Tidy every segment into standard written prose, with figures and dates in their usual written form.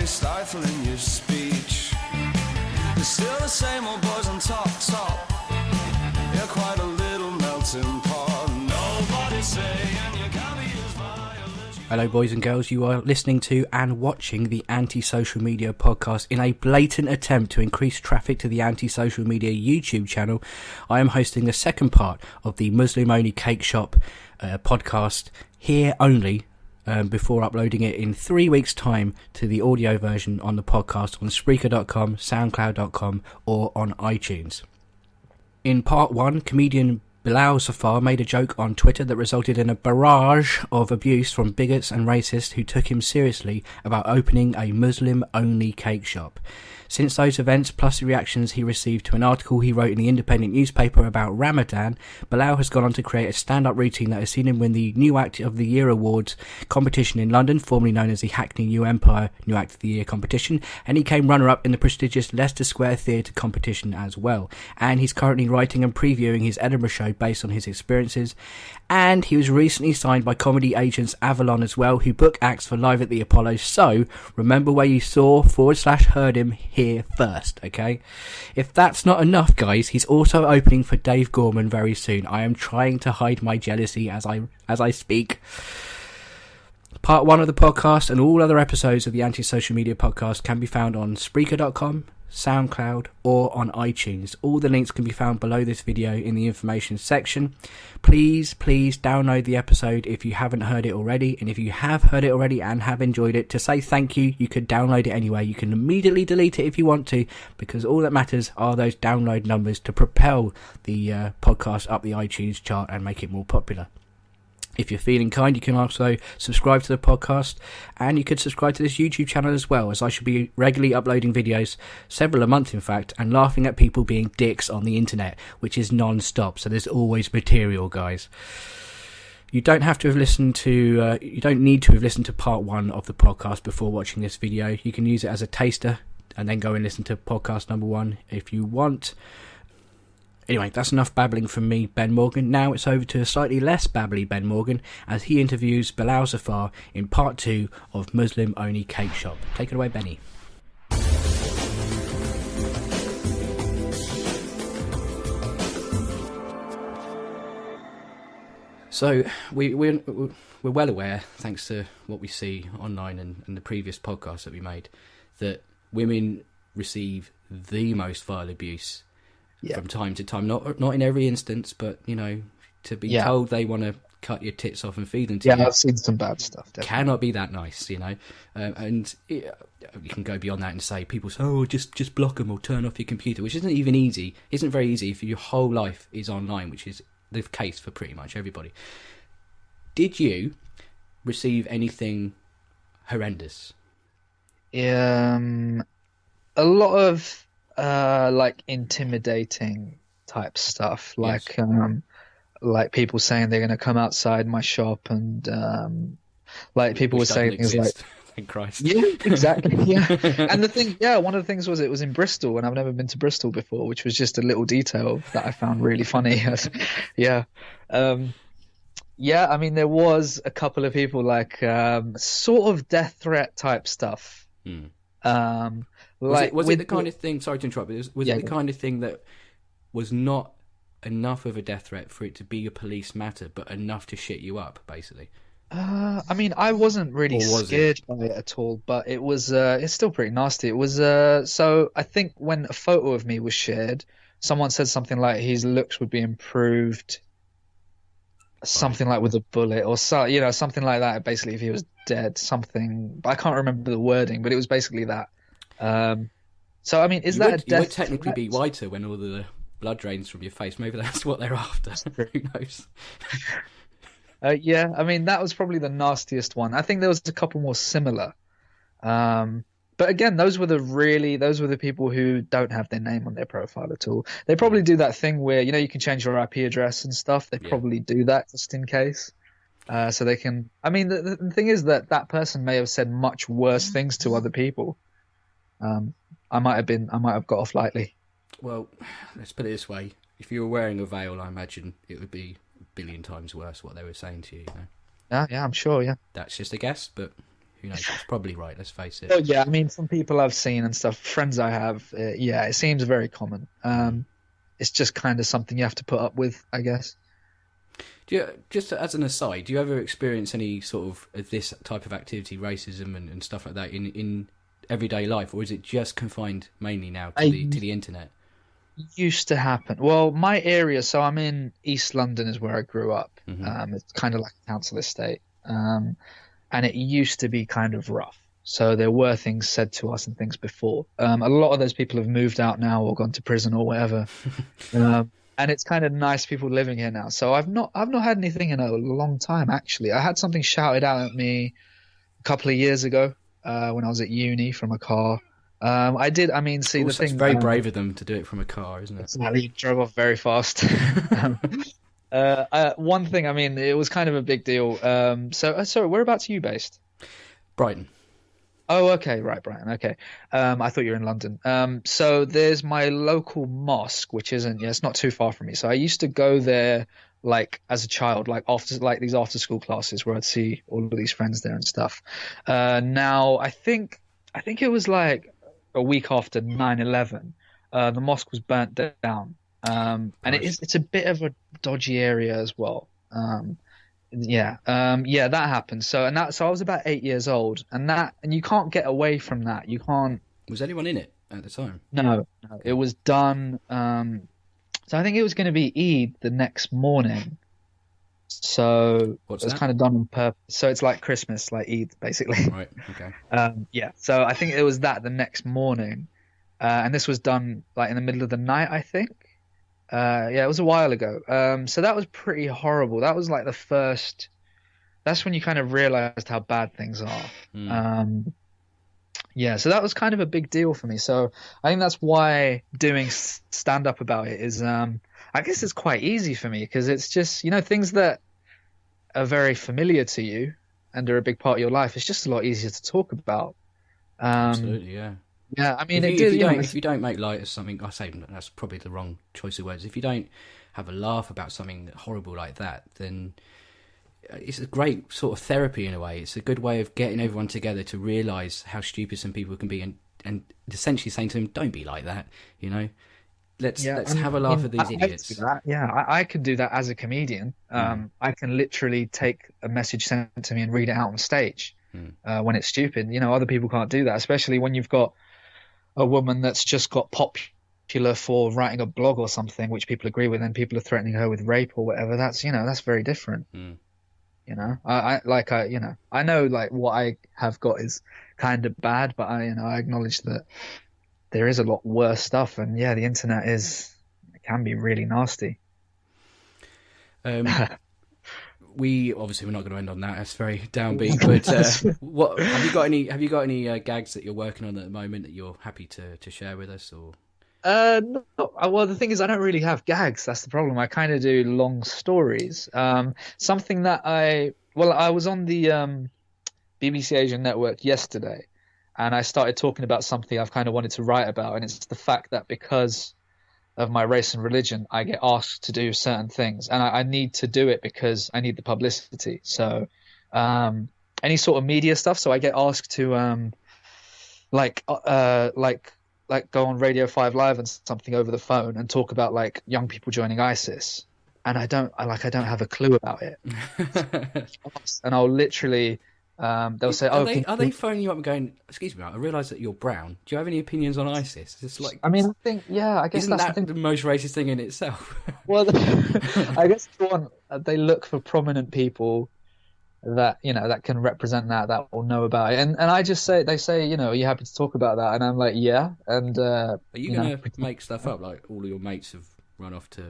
stifling your speech. It's still the same old boys on top. You're quite a little melting pot. Nobody's saying you can't be used violence. Hello boys and girls, you are listening to and watching the Anti-Social Media Podcast. In a blatant attempt to increase traffic to the Anti-Social Media YouTube channel, I am hosting the second part of the Muslim Only Cake Shop podcast here only, before uploading it in 3 weeks' time to the audio version on the podcast on Spreaker.com, Soundcloud.com or on iTunes. In part one, comedian Bilal Zafar made a joke on Twitter that resulted in a barrage of abuse from bigots and racists who took him seriously about opening a Muslim-only cake shop. Since those events, plus the reactions he received to an article he wrote in the independent newspaper about Ramadan, Bilal has gone on to create a stand-up routine that has seen him win the New Act of the Year Awards competition in London, formerly known as the Hackney New Empire New Act of the Year competition, and he came runner-up in the prestigious Leicester Square Theatre competition as well. And he's currently writing and previewing his Edinburgh show based on his experiences, and he was recently signed by comedy agents Avalon as well, who book acts for Live at the Apollo. So remember where you saw/heard him here first, okay? If that's not enough, guys, he's also opening for Dave Gorman very soon. I am trying to hide my jealousy as I speak. Part one of the podcast and all other episodes of the Anti-Social Media Podcast can be found on Spreaker.com, SoundCloud or on iTunes. All the links can be found below this video in the information section. Please download the episode if you haven't heard it already, and if you have heard it already and have enjoyed it, to say thank you, you could download it anyway. You can immediately delete it if you want to, because all that matters are those download numbers to propel the podcast up the iTunes chart and make it more popular. If you're feeling kind, you can also subscribe to the podcast, and you could subscribe to this YouTube channel as well, as I should be regularly uploading videos, several a month in fact, and laughing at people being dicks on the internet, which is non-stop, so there's always material, guys. You don't have to have listened to, you don't need to have listened to part one of the podcast before watching this video. You can use it as a taster, and then go and listen to podcast number one if you want. Anyway, that's enough babbling from me, Ben Morgan. Now it's over to a slightly less babbly Ben Morgan as he interviews Bilal Zafar in part two of Muslim Only Cake Shop. Take it away, Benny. So we're well aware, thanks to what we see online and the previous podcasts that we made, that women receive the most vile abuse. Yeah. From time to time, not in every instance, but you know, to be told they want to cut your tits off and feed them to you. Yeah, I've seen some bad stuff. Definitely. Cannot be that nice, you know. And you can go beyond that and say, people say, "Oh, just block them or turn off your computer," which isn't even easy. Isn't very easy if your whole life is online, which is the case for pretty much everybody. Did you receive anything horrendous? A lot of like intimidating type stuff, like yes. Like people saying they're going to come outside my shop, and like people were saying things like, thank Christ. Yeah, exactly. Yeah. And the thing, one of the things was, it was in Bristol, and I've never been to Bristol before, which was just a little detail that I found really funny. Yeah. I mean, there was a couple of people like sort of death threat type stuff. Was it the kind of thing? Sorry to interrupt, but was it the kind of thing that was not enough of a death threat for it to be a police matter, but enough to shit you up, basically? I mean, I wasn't really scared by it at all, but it was. It's still pretty nasty. It was. So I think when a photo of me was shared, someone said something like his looks would be improved, something like with a bullet, or so, you know, something like that. Basically, if he was dead, something. I can't remember the wording, but it was basically that. So I mean, is that a death? You would technically be whiter when all the blood drains from your face. Maybe that's what they're after. Who knows? Yeah, I mean, that was probably the nastiest one. I think there was a couple more similar. But again, those were the people who don't have their name on their profile at all. They probably do that thing where, you know, you can change your IP address and stuff. They probably do that just in case. So they can. I mean, the thing is that person may have said much worse things to other people. I might have got off lightly. Well, let's put it this way: if you were wearing a veil, I imagine it would be a billion times worse what they were saying to you. You know? Yeah, I'm sure. Yeah, that's just a guess, but who knows? It's probably right. Let's face it. Well, yeah, I mean, from people I've seen and stuff, friends I have, yeah, it seems very common. It's just kind of something you have to put up with, I guess. Just as an aside, do you ever experience any sort of this type of activity, racism and stuff like that, in everyday life, or is it just confined mainly now to the internet? Used to happen. Well, my area, so I'm in East London, is where I grew up. It's kind of like a council estate, and it used to be kind of rough. So there were things said to us and things before. A lot of those people have moved out now or gone to prison or whatever. And it's kind of nice people living here now. So I've not had anything in a long time, actually. I had something shouted out at me a couple of years ago when I was at uni from a car. I did. I mean, see, the thing. It's very brave of them to do it from a car, isn't it? Exactly. Drove off very fast. One thing. I mean, it was kind of a big deal. So whereabouts are you based? Brighton. Oh, okay, right, Brighton. Okay, I thought you were in London. So there's my local mosque, which isn't. Yeah, it's not too far from me. So I used to go there, like as a child, like these after school classes where I'd see all of these friends there and stuff. Now I think it was like a week after 9/11, the mosque was burnt down, and it's a bit of a dodgy area as well. That happened. So I was about 8 years old, and you can't get away from that. You can't. Was anyone in it at the time? No. It was done. So I think it was going to be Eid the next morning. So it was kind of done on purpose. So it's like Christmas, like Eid, basically. Right. Okay. So I think it was that the next morning, and this was done like in the middle of the night, I think. It was a while ago. So that was pretty horrible. That was like the first. That's when you kind of realized how bad things are. So that was kind of a big deal for me. So I think that's why doing stand up about it is. I guess it's quite easy for me because it's just things that are very familiar to you and are a big part of your life. It's just a lot easier to talk about. Absolutely, yeah. Yeah, I mean, if you don't make light of something, I say that's probably the wrong choice of words. If you don't have a laugh about something horrible like that, then it's a great sort of therapy in a way. It's a good way of getting everyone together to realise how stupid some people can be, and essentially saying to them, "Don't be like that," Let's have a laugh at these idiots. I can do that as a comedian. I can literally take a message sent to me and read it out on stage when it's stupid. Other people can't do that, especially when you've got a woman that's just got popular for writing a blog or something, which people agree with, and people are threatening her with rape or whatever. That's that's very different. I know like what I have got is kind of bad, but I acknowledge that there is a lot worse stuff, and the internet can be really nasty. We're not going to end on that. That's very downbeat. But what have you got any gags that you're working on at the moment that you're happy to share with us? Or no. Well, the thing is, I don't really have gags. That's the problem. I kind of do long stories. Something that I was on the BBC Asian network yesterday. And I started talking about something I've kind of wanted to write about, and it's the fact that because of my race and religion, I get asked to do certain things, and I need to do it because I need the publicity. So, any sort of media stuff. So I get asked to, go on Radio 5 Live and something over the phone and talk about like young people joining ISIS, and I don't have a clue about it, and I'll literally. They'll say, are they phoning you up and going, "Excuse me, I realise that you're brown. Do you have any opinions on ISIS?" It's like, I mean, I think, I guess isn't that the most racist thing in itself? Well, I guess they look for prominent people that that can represent that will know about it, and I just say, they say, are you happy to talk about that? And I'm like, yeah. And are you going to make stuff up like all of your mates have run off to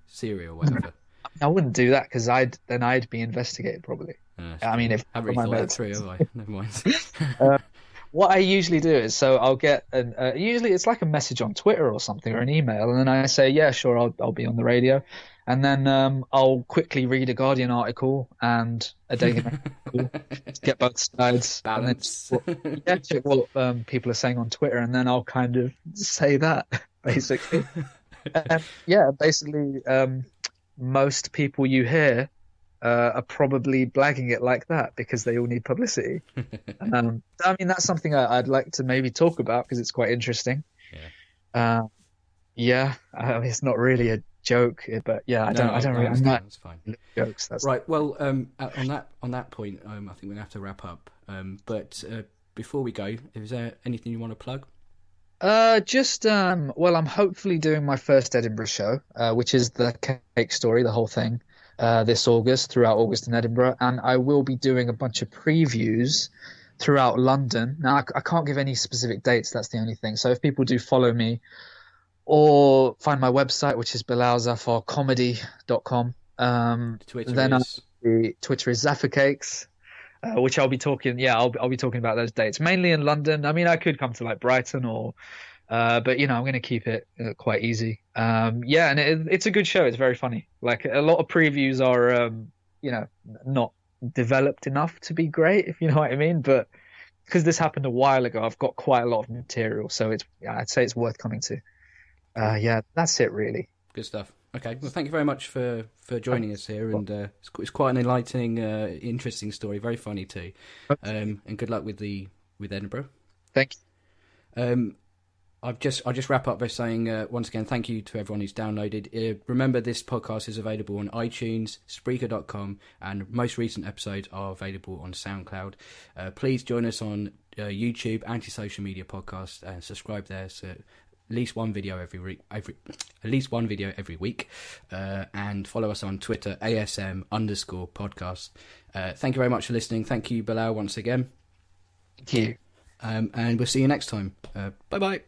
Syria or whatever? I wouldn't do that because I'd be investigated probably. I mean, if I haven't really thought that through, have I? Never mind. What I usually do is, so I'll get usually it's like a message on Twitter or something or an email, and then I say, yeah, sure, I'll be on the radio, and then I'll quickly read a Guardian article and a Daily Mail article, get both sides, balance, and then check what people are saying on Twitter, and then I'll kind of say that basically. Basically, most people you hear are probably blagging it like that because they all need publicity. I mean, that's something I'd like to maybe talk about because it's quite interesting. Yeah. Yeah, it's not really a joke, but yeah, I don't really. I'm not That's fine. jokes. That's Right. Well, on that point, I think we're gonna have to wrap up. But before we go, is there anything you want to plug? Well, I'm hopefully doing my first Edinburgh show, which is the cake story, the whole thing, this August, throughout August in Edinburgh, and I will be doing a bunch of previews throughout London. Now, I can't give any specific dates. That's the only thing. So if people do follow me or find my website, which is bilalzafarcomedy.com, Twitter then is Twitter is Zafar Cakes. Which I'll be talking, yeah, I'll be talking about those dates mainly in London. I mean, I could come to like Brighton but you know, I'm going to keep it quite easy. Yeah, and it's a good show. It's very funny. Like a lot of previews are, you know, not developed enough to be great, if you know what I mean. But because this happened a while ago, I've got quite a lot of material, so I'd say it's worth coming to. Yeah, that's it really. good stuff. Okay, well, thank you very much for joining us here, and it's quite an enlightening, interesting story, very funny too. And good luck with Edinburgh. Thank you. I'll just wrap up by saying once again, thank you to everyone who's downloaded. Remember, this podcast is available on iTunes, Spreaker.com, and most recent episodes are available on Soundcloud. Please join us on YouTube, Anti-Social Media Podcast, and subscribe there. So at least one video every week, and follow us on Twitter, ASM_podcast. Thank you very much for listening. Thank you, Bilal, once again. Thank you. And we'll see you next time. Bye bye.